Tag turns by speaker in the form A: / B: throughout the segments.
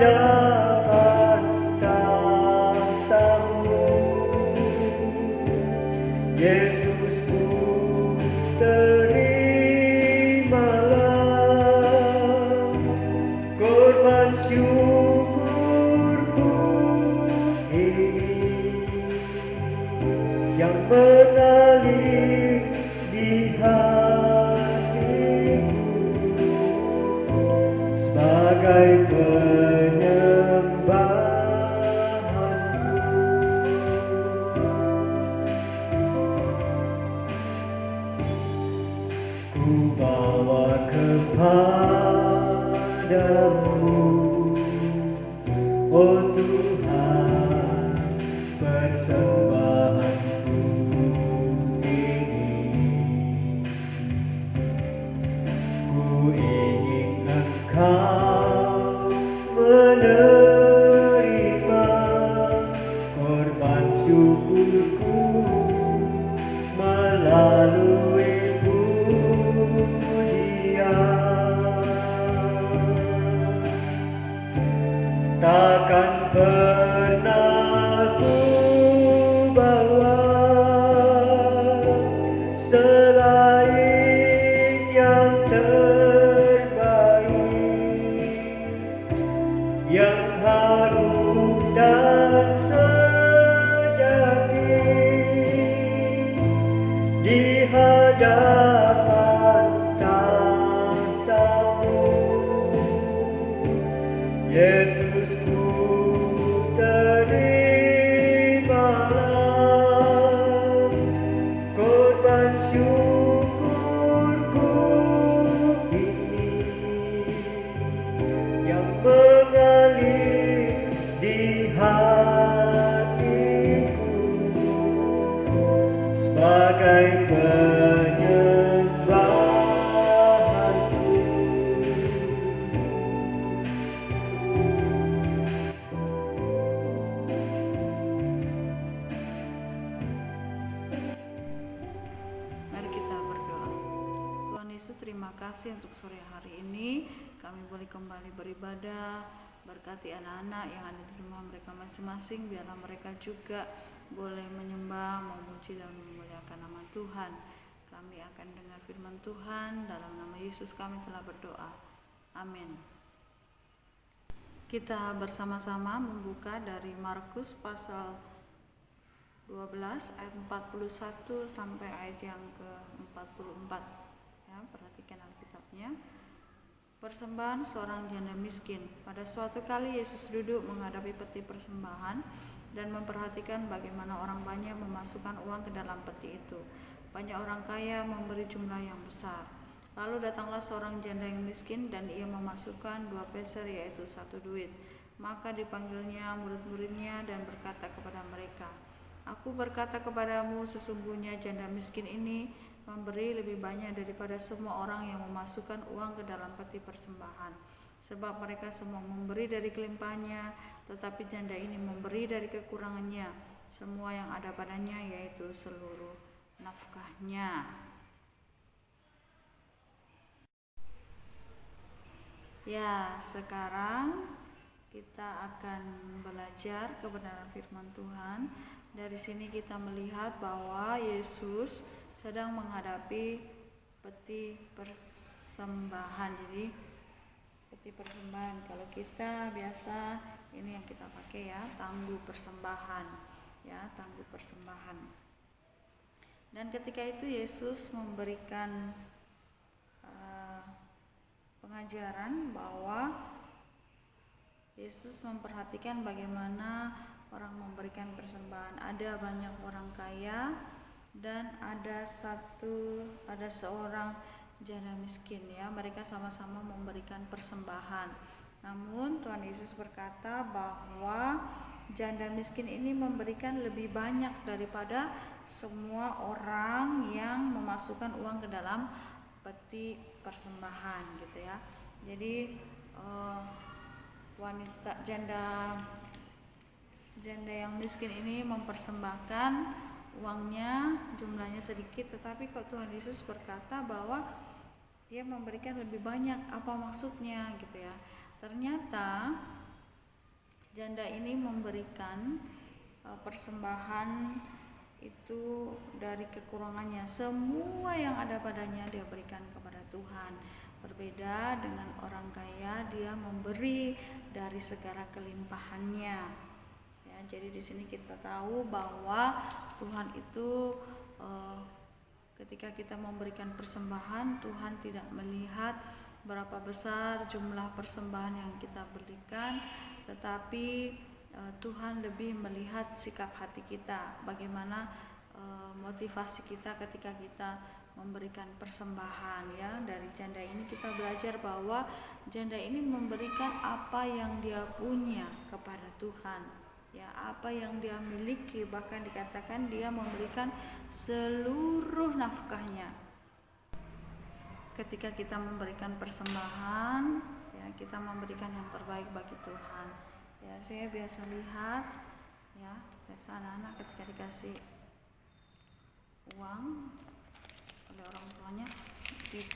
A: hadapan tahtamu. Yesusku, terimalah korban syukurku ini yang mengalir di hatiku sebagai penyembahanku. Ku bawa kepadamu, oh Tuhan, persembahanku ini. Ku ingin Engkau menerima korban syukurku melalui pujian. Takkan pernah ku bawa selain yang terbaik, yang harum dan sejati di hadapan tahtamu. Yesusku, terimalah korban syukurku ini yang mengalir di hatiku sebagai penyembahanku.
B: Mari kita berdoa. Tuhan Yesus, terima kasih untuk sore hari ini kami boleh kembali beribadah. Berkati anak-anak yang ada di rumah mereka masing-masing, biarlah mereka juga boleh menyembah, memuji dan memuliakan nama Tuhan. Kami akan dengar firman Tuhan, dalam nama Yesus kami telah berdoa. Amin. Kita bersama-sama membuka dari Markus pasal 12 ayat 41 sampai ayat yang ke-44. Ya, perhatikan Alkitabnya. Persembahan seorang janda miskin. Pada suatu kali Yesus duduk menghadapi peti persembahan dan memperhatikan bagaimana orang banyak memasukkan uang ke dalam peti itu. Banyak orang kaya memberi jumlah yang besar. Lalu datanglah seorang janda yang miskin dan ia memasukkan 2 peser, yaitu 1 duit. Maka dipanggilnya murid-muridnya dan berkata kepada mereka, "Aku berkata kepadamu, sesungguhnya janda miskin ini memberi lebih banyak daripada semua orang yang memasukkan uang ke dalam peti persembahan. Sebab mereka semua memberi dari kelimpahannya, tetapi janda ini memberi dari kekurangannya, semua yang ada padanya, yaitu seluruh nafkahnya." Ya, sekarang kita akan belajar kebenaran firman Tuhan. Dari sini kita melihat bahwa Yesus sedang menghadapi peti persembahan. Jadi peti persembahan, kalau kita biasa ini yang kita pakai ya, tangguh persembahan. Ya, tangguh persembahan. Dan ketika itu Yesus memberikan pengajaran bahwa Yesus memperhatikan bagaimana orang memberikan persembahan. Ada banyak orang kaya dan ada seorang janda miskin, ya. Mereka sama-sama memberikan persembahan. Namun Tuhan Yesus berkata bahwa janda miskin ini memberikan lebih banyak daripada semua orang yang memasukkan uang ke dalam peti persembahan, gitu ya. Jadi wanita janda yang miskin ini mempersembahkan uangnya, jumlahnya sedikit, tetapi kok Tuhan Yesus berkata bahwa dia memberikan lebih banyak. Apa maksudnya, gitu ya? Ternyata janda ini memberikan persembahan itu dari kekurangannya. Semua yang ada padanya dia berikan kepada Tuhan. Berbeda dengan orang kaya, dia memberi dari segala kelimpahannya. Ya, jadi di sini kita tahu bahwa Tuhan itu ketika kita memberikan persembahan, Tuhan tidak melihat berapa besar jumlah persembahan yang kita berikan, tetapi Tuhan lebih melihat sikap hati kita, bagaimana motivasi kita ketika kita memberikan persembahan. Ya, dari janda ini kita belajar bahwa janda ini memberikan apa yang dia punya kepada Tuhan, ya, apa yang dia miliki, bahkan dikatakan dia memberikan seluruh nafkahnya. Ketika kita memberikan persembahan, ya, kita memberikan yang terbaik bagi Tuhan. Ya, saya biasa lihat, ya, biasa anak-anak ketika dikasih uang oleh orang tuanya,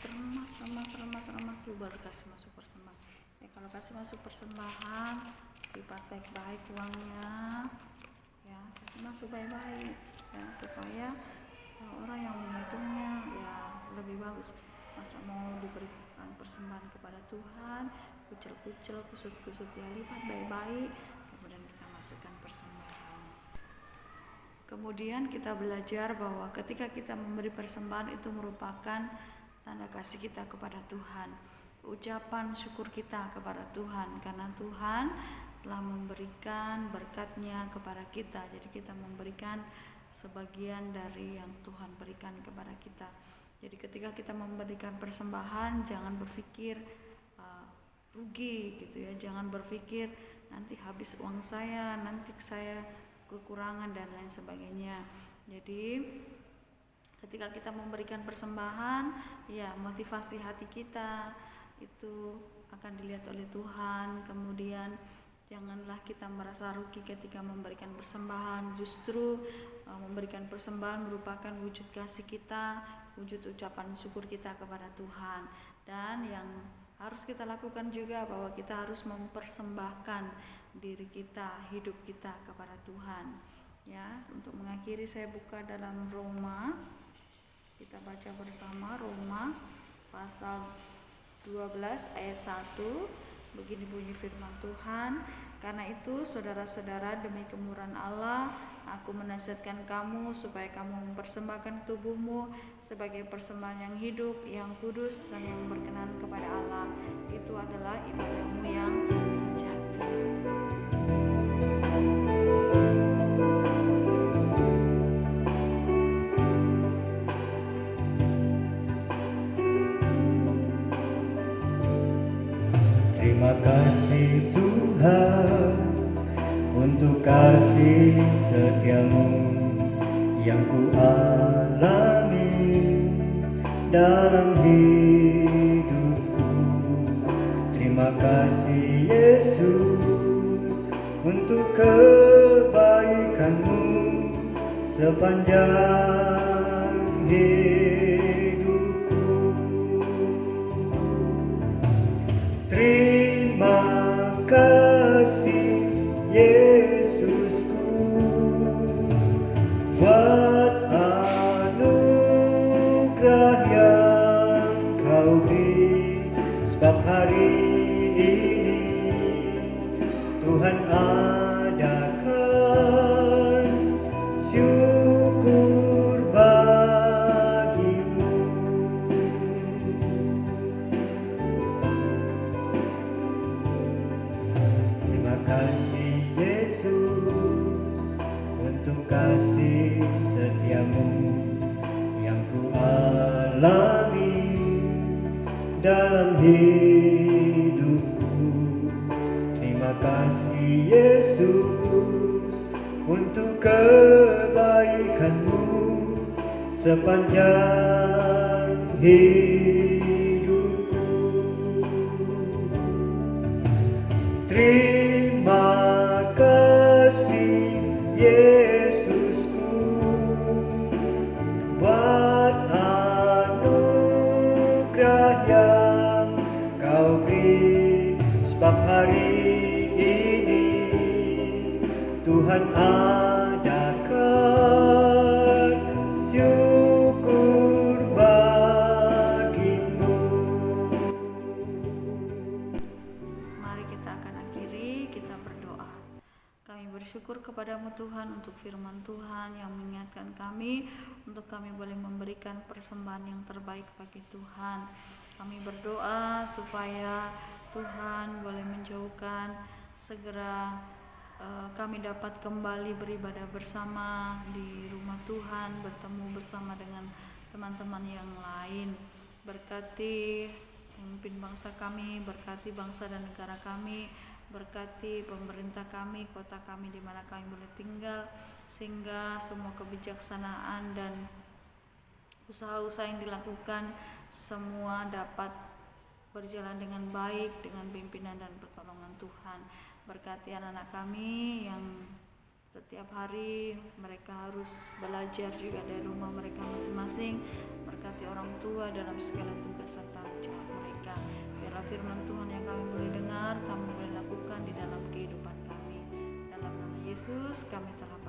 B: remas dulu baru kasih masuk persembahan. Ya, kalau kasih masuk persembahan, lipat baik-baik uangnya, ya, kasih masuk baik-baik, ya, supaya orang yang menghitungnya ya lebih bagus. Masa mau diberikan persembahan kepada Tuhan, kucel-kucel, kusut-kusut, ya, lipat baik-baik, kemudian kita masukkan persembahan. Kemudian kita belajar bahwa ketika kita memberi persembahan itu merupakan tanda kasih kita kepada Tuhan, ucapan syukur kita kepada Tuhan, karena Tuhan telah memberikan berkat-Nya kepada kita. Jadi kita memberikan sebagian dari yang Tuhan berikan kepada kita. Jadi ketika kita memberikan persembahan, jangan berpikir rugi gitu ya, jangan berpikir nanti habis uang saya, nanti saya kekurangan dan lain sebagainya. Jadi ketika kita memberikan persembahan, ya, motivasi hati kita itu akan dilihat oleh Tuhan. Kemudian janganlah kita merasa rugi ketika memberikan persembahan. Justru memberikan persembahan merupakan wujud kasih kita, wujud ucapan syukur kita kepada Tuhan. Dan yang harus kita lakukan juga bahwa kita harus mempersembahkan diri kita, hidup kita kepada Tuhan. Ya, untuk mengakhiri saya buka dalam Roma. Kita baca bersama Roma pasal 12 ayat 1. Begini bunyi firman Tuhan, karena itu saudara-saudara, demi kemurahan Allah, aku menasihatkan kamu supaya kamu mempersembahkan tubuhmu sebagai persembahan yang hidup, yang kudus, dan yang berkenan kepada Allah. Itu adalah ibadahmu yang sejati.
A: Terima kasih Tuhan untuk kasih setiamu yang ku alami dalam hidupku. Terima kasih Yesus untuk kebaikanmu sepanjang hidupku. Terima kasih Yesusku buat anugerah yang kau beri, sebab hari ini Tuhan adakan syukur bagimu. Terima kasih Yesus untuk kasih setiamu yang ku alami dalam hidupku. Terima kasih Yesus untuk kebaikanmu sepanjang hidupku. Terima kasih Yesusku buat anugerah yang kau beri, sebab hari ini Tuhan adakan syukur bagimu.
B: Mari kita akan akhiri, kita berdoa. Kami bersyukur kepadamu Tuhan untuk firman Tuhan yang mengingatkan kami untuk kami boleh memberikan persembahan yang terbaik bagi Tuhan. Kami berdoa supaya Tuhan boleh menjauhkan segera kami dapat kembali beribadah bersama di rumah Tuhan, bertemu bersama dengan teman-teman yang lain. Berkati pemimpin bangsa kami, berkati bangsa dan negara kami, berkati pemerintah kami, kota kami di mana kami boleh tinggal, sehingga semua kebijaksanaan dan usaha-usaha yang dilakukan semua dapat berjalan dengan baik dengan pimpinan dan pertolongan Tuhan. Berkati anak-anak kami yang setiap hari mereka harus belajar juga dari rumah mereka masing-masing. Berkati orang tua dalam segala tugas dan tanggung jawab mereka. Biarlah firman Tuhan yang kami boleh dengar, kami boleh lakukan di dalam kehidupan kami. Dalam nama Yesus kami telah